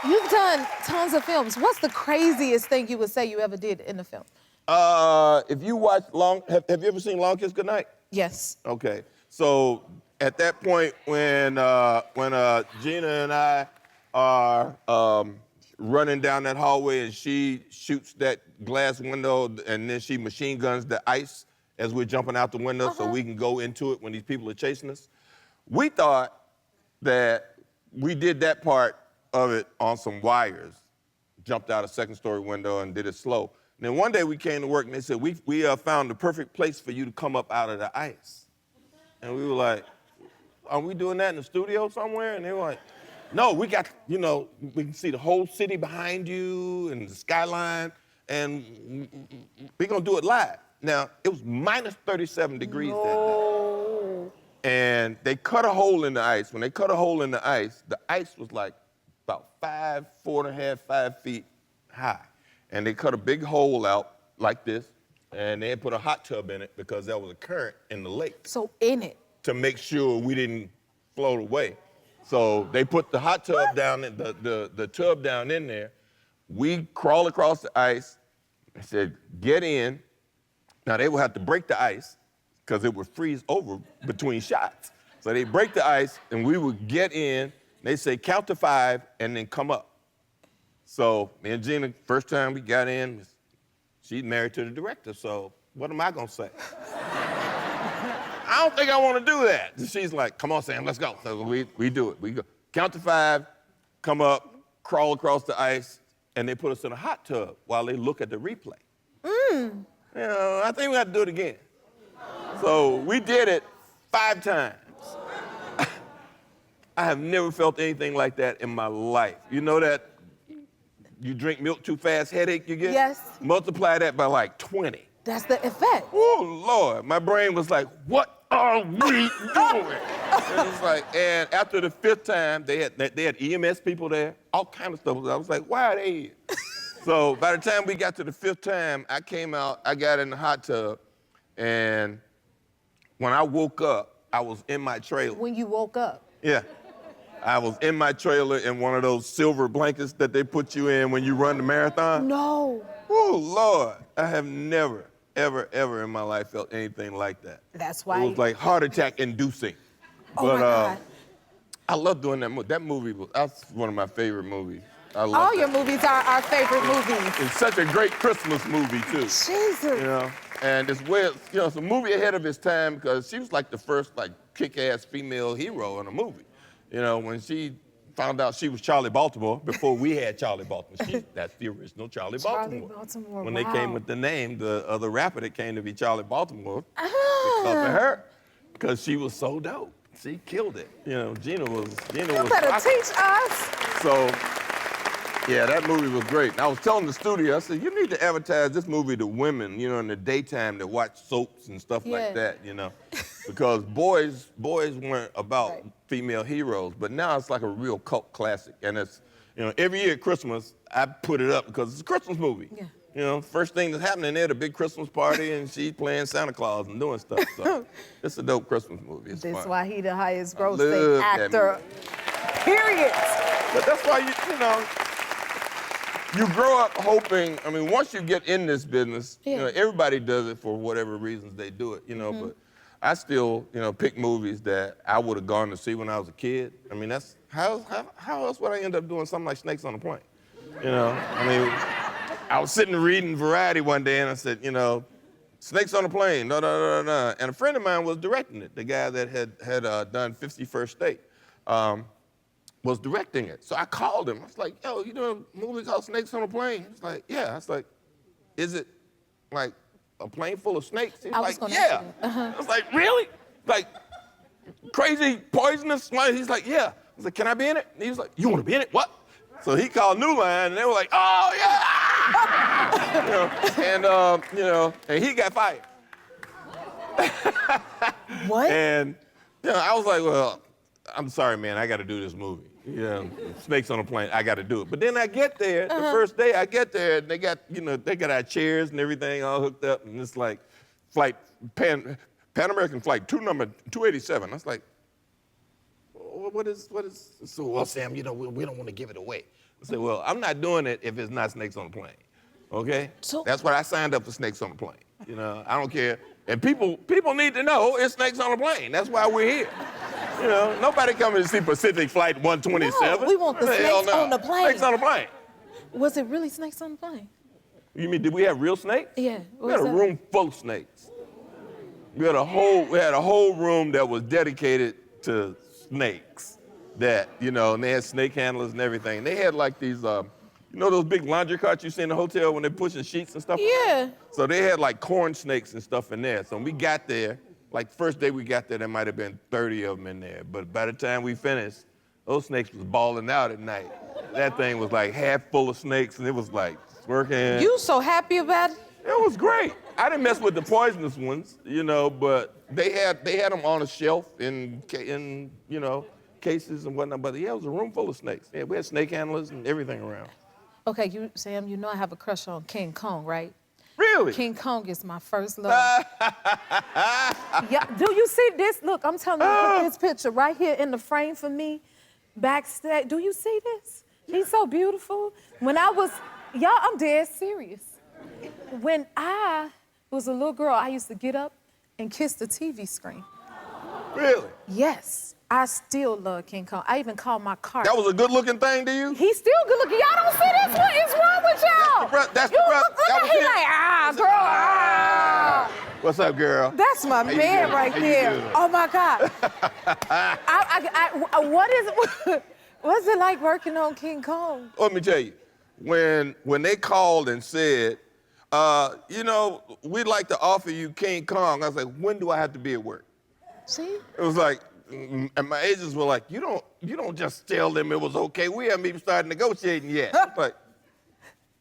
You've done tons of films. What's the craziest thing you would say you ever did in a film? If you watch have you ever seen Long Kiss Goodnight? Yes. Okay. So at that point when Gina and I are running down that hallway and she shoots that glass window and then she machine guns the ice as we're jumping out the window so we can go into it when these people are chasing us. We thought that we did that part of it on some wires, jumped out a second-story window and did it slow. And then one day we came to work and they said, we found the perfect place for you to come up out of the ice. And we were like, are we doing that in the studio somewhere? And they were like, no, we got, we can see the whole city behind you and the skyline, and we're gonna do it live. Now, it was minus 37 degrees that day. And they cut a hole in the ice. When they cut a hole in the ice was like about 5 feet high. And they cut a big hole out like this, and they had put a hot tub in it because there was a current in the lake. So in it? To make sure we didn't float away. So they put the hot tub down, the tub down in there. We crawled across the ice. They said, get in. Now they would have to break the ice because it would freeze over between shots. So they break the ice and we would get in. They say, count to 5 and then come up. So me and Gina, first time we got in, she's married to the director, so what am I gonna say? I don't think I wanna do that. She's like, come on, Sam, let's go. So we do it. We go, count to 5, come up, crawl across the ice, and they put us in a hot tub while they look at the replay. I think we have to do it again. So we did it 5 times. I have never felt anything like that in my life. You know that you drink milk too fast headache you get? Yes. Multiply that by like 20. That's the effect. Oh, Lord. My brain was like, what are we doing? And it's like, and after the 5th time, they had EMS people there, all kind of stuff. I was like, why are they here? So by the time we got to the 5th time, I came out, I got in the hot tub, and when I woke up, I was in my trailer. When you woke up? Yeah. I was in my trailer in one of those silver blankets that they put you in when you run the marathon. No. Oh, Lord. I have never, ever, ever in my life felt anything like that. That's why. It was like heart attack inducing. Oh, my God. I love doing that movie. That movie, that's one of my favorite movies. I love All that. your movies are our favorite movies. It's such a great Christmas movie, too. Jesus. And it's it's a movie ahead of its time because she was like the first like kick-ass female hero in a movie. When she found out she was Charlie Baltimore before we had Charlie Baltimore. That's the original Charlie Baltimore. When they came with the name, the other rapper that came to be Charlie Baltimore, because of her, because she was so dope. She killed it. Gina was better teach us. So, yeah, that movie was great. And I was telling the studio, I said, you need to advertise this movie to women, in the daytime that watch soaps and stuff like that, because boys weren't about female heroes, but now it's like a real cult classic. And it's, every year at Christmas, I put it up because it's a Christmas movie. Yeah. First thing that's happening there, the big Christmas party, and she's playing Santa Claus and doing stuff. So it's a dope Christmas movie. It's That's fun. why he the highest grossing actor, period. But that's why you grow up hoping, once you get in this business, everybody does it for whatever reasons they do it, but I still, pick movies that I would have gone to see when I was a kid. That's, how else would I end up doing something like Snakes on a Plane? I was sitting reading Variety one day and I said, Snakes on a Plane, no. And a friend of mine was directing it, the guy that had done 51st State. Was directing it. So I called him. I was like, yo, you doing a movie called Snakes on a Plane? He's like, yeah. I was like, is it like a plane full of snakes? He's like, yeah. I was like, really? Like crazy, poisonous? He's like, yeah. I was like, can I be in it? And he was like, you want to be in it? What? So he called New Line and they were like, oh yeah! And he got fired. What? And I was like, well, I'm sorry, man, I got to do this movie. Snakes on a Plane, I got to do it. But then I get there, the first day I get there, and they got our chairs and everything all hooked up, and it's like Pan American flight, number 287. I was like, what is, so, well, Sam, we don't want to give it away. I said, well, I'm not doing it if it's not snakes on the plane, okay? So- That's why I signed up for snakes on the plane. You know, I don't care. And people need to know it's snakes on the plane. That's why we're here. You know, nobody coming to see Pacific Flight 127. No, we want the Hell snakes no. on the plane. Snakes on the plane. Was it really snakes on the plane? You mean, did we have real snakes? Yeah. We had a room full of snakes. We had a whole room that was dedicated to snakes. That, you know, and they had snake handlers and everything. They had like these, you know those big laundry carts you see in the hotel when they're pushing sheets and stuff? Yeah. So they had like corn snakes and stuff in there. So when we got there, like first day we got there might have been 30 of them in there. But by the time we finished, those snakes was balling out at night. That thing was like half full of snakes and it was like working. You so happy about it? It was great. I didn't mess with the poisonous ones, you know, but they had them on a shelf in you know, cases and whatnot. But yeah, it was a room full of snakes. Yeah, we had snake handlers and everything around. Okay, Sam, you know I have a crush on King Kong, right? Really? King Kong is my first love. Yeah, do you see this? Look, I'm telling you, look at this picture right here in the frame for me, backstage. Do you see this? He's so beautiful. When I was, y'all, I'm dead serious. When I was a little girl, I used to get up and kiss the TV screen. Really? Yes, I still love King Kong. I even called my car. That was a good-looking thing to you? He's still good looking. Y'all don't see this? What is wrong with y'all? That's you the brother. look That at was he him. like, girl, ah. What's up, girl? That's my How you man doing? right How you there. doing? Oh my God. What's it like working on King Kong? Let me tell you, when they called and said, you know, we'd like to offer you King Kong, I was like, when do I have to be at work? See? It was like, and my agents were like, you don't just tell them it was okay. We haven't even started negotiating yet. Like,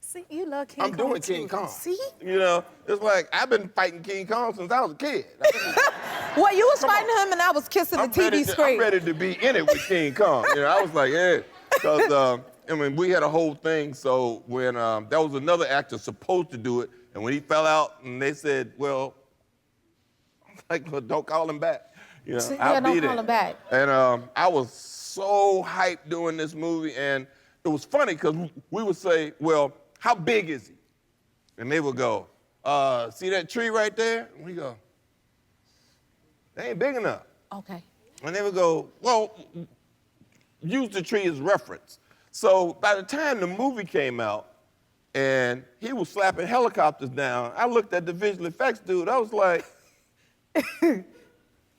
See, you love King I'm Kong. doing too. King Kong. See? You know, it's like I've been fighting King Kong since I was a kid. Well, you was fighting him and I was kissing the TV screen. I'm ready to be in it with King Kong. You know, I was like, yeah, because I mean, we had a whole thing. So when there was another actor supposed to do it, and when he fell out, and they said, well, like, well, don't call him back. You know, See, I'll yeah, be don't there. call him back. And I was so hyped doing this movie, and it was funny because we would say, well, how big is he? And they would go, see that tree right there? And we go, they ain't big enough. Okay. And they would go, well, use the tree as reference. So by the time the movie came out and he was slapping helicopters down, I looked at the visual effects dude, I was like,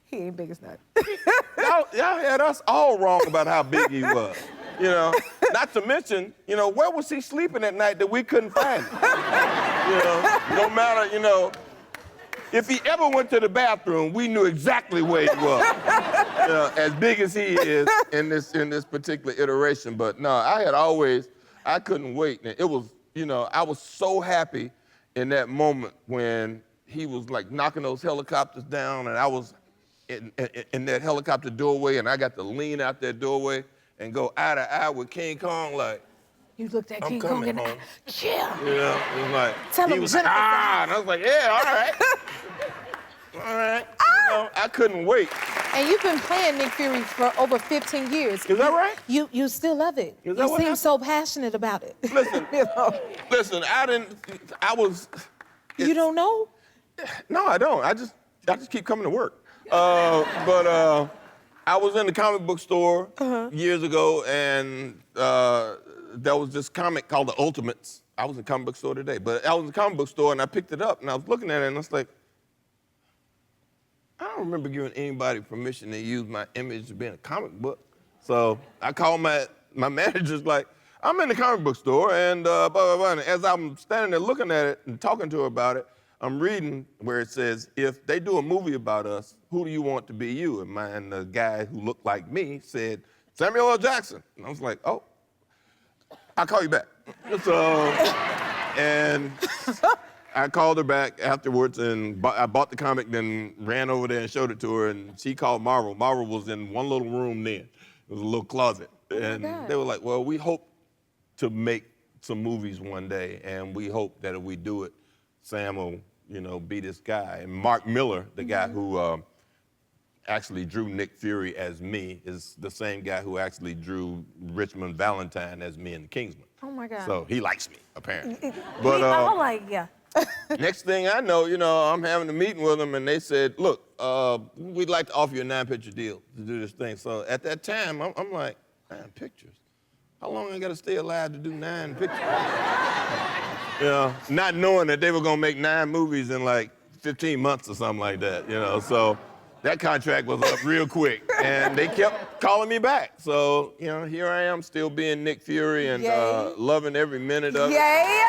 He ain't big as that. y'all had us all wrong about how big he was. You know, not to mention, you know, where was he sleeping at night that we couldn't find him? You know, no matter, you know, if he ever went to the bathroom, we knew exactly where he was. You know, as big as he is in this particular iteration. But no, I couldn't wait. And it was, you know, I was so happy in that moment when he was like knocking those helicopters down and I was in that helicopter doorway and I got to lean out that doorway and go eye to eye with King Kong like, You looked at I'm King Kong coming and home. yeah. You know, it was like, Tell he him was like, Jennifer and I was like, yeah, all right. All right. You know, I couldn't wait. And you've been playing Nick Fury for over 15 years. Is that right? You still love it. Is that You what seem happened? so passionate about it. Listen, You know? listen, You don't know? No, I don't. I just keep coming to work. I was in the comic book store years ago, and there was this comic called The Ultimates. I was in the comic book store today, but I was in the comic book store, and I picked it up, and I was looking at it, and I was like, I don't remember giving anybody permission to use my image to be in a comic book. So I called my manager's like, I'm in the comic book store, and blah, blah, blah. And as I'm standing there looking at it and talking to her about it, I'm reading where it says, if they do a movie about us, who do you want to be you? And the guy who looked like me said, Samuel L. Jackson. And I was like, oh, I'll call you back. So, and I called her back afterwards, and I bought the comic, then ran over there and showed it to her, and she called Marvel. Marvel was in one little room then. It was a little closet. And they were like, well, we hope to make some movies one day, and we hope that if we do it, Sam will, you know, be this guy. And Mark Miller, the guy who actually drew Nick Fury as me is the same guy who actually drew Richmond Valentine as me in The Kingsman. Oh my God. So he likes me, apparently. We all like, yeah. Next thing I know, I'm having a meeting with them, and they said, look, we'd like to offer you a 9-picture deal to do this thing. So at that time, I'm like, 9 pictures? How long I got to stay alive to do 9 pictures? Not knowing that they were going to make 9 movies in like 15 months or something like that, So that contract was up real quick, and they kept calling me back. So, here I am still being Nick Fury and loving every minute of it. Yay!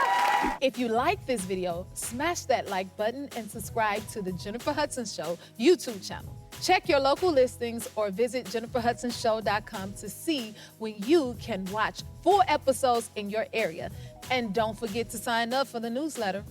If you like this video, smash that like button and subscribe to the Jennifer Hudson Show YouTube channel. Check your local listings or visit jenniferhudsonshow.com to see when you can watch full episodes in your area. And don't forget to sign up for the newsletter.